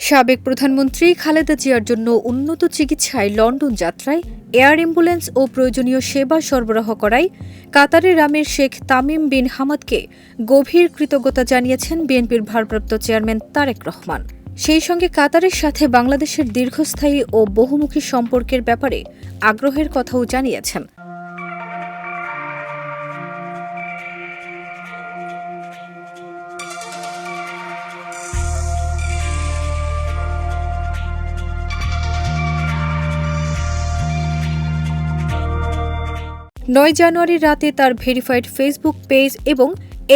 সাবেক প্রধানমন্ত্রী খালেদা জিয়ার জন্য উন্নত চিকিৎসায় লন্ডন যাত্রায় এয়ার অ্যাম্বুলেন্স ও প্রয়োজনীয় সেবা সরবরাহ করায় কাতারের আমির শেখ তামিম বিন হামাদকে গভীর কৃতজ্ঞতা জানিয়েছেন বিএনপির ভারপ্রাপ্ত চেয়ারম্যান তারেক রহমান। সেই সঙ্গে কাতারের সাথে বাংলাদেশের দীর্ঘস্থায়ী ও বহুমুখী সম্পর্কের ব্যাপারে আগ্রহের কথাও জানিয়েছেন। জানুয়ারি রাতে তার ভেরিফাইড ফেসবুক পেজ এবং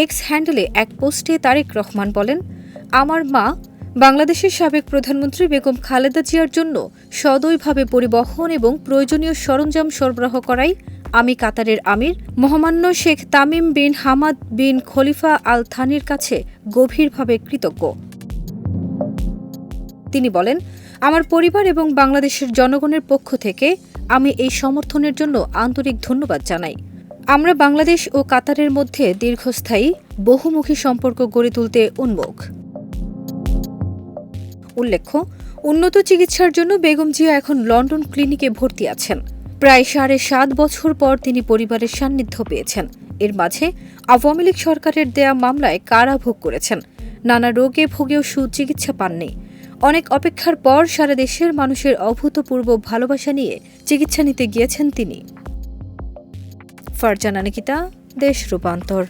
এক্স হ্যান্ডেলে এক পোস্টে তারেক রহমান বলেন, আমার মা বাংলাদেশের সাবেক প্রধানমন্ত্রী বেগম খালেদা জিয়ার জন্য সদয়ভাবে পরিবহন এবং প্রয়োজনীয় সরঞ্জাম সরবরাহ করায় আমি কাতারের আমির মহামান্য Sheikh Tamim bin Hamad bin Khalifa Al থানির কাছে গভীরভাবে কৃতজ্ঞ। তিনি বলেন, আমার পরিবার এবং বাংলাদেশের জনগণের পক্ষ থেকে আমি এই সমর্থনের জন্য আন্তরিক ধন্যবাদ জানাই। আমরা বাংলাদেশ ও কাতারের মধ্যে দীর্ঘস্থায়ী বহুমুখী সম্পর্ক গড়ে তুলতে উন্মুখ। উল্লেখ্য, উন্নত চিকিৎসার জন্য বেগম জিয়া এখন লন্ডন ক্লিনিকে ভর্তি আছেন। প্রায় 7.5 বছর পর তিনি পরিবারের সান্নিধ্য পেয়েছেন। এর মাঝে আওয়ামী লীগ সরকারের দেয়া মামলায় কারাভোগ করেছেন। নানা রোগে ভোগেও সুচিকিৎসা পাননি। অনেক অপেক্ষার পর সারা দেশের মানুষের অভূতপূর্ব ভালোবাসা নিয়ে চিকিৎসা নিতে গিয়েছেন তিনি। ফারজানা নিকিতা, দেশ রূপান্তর।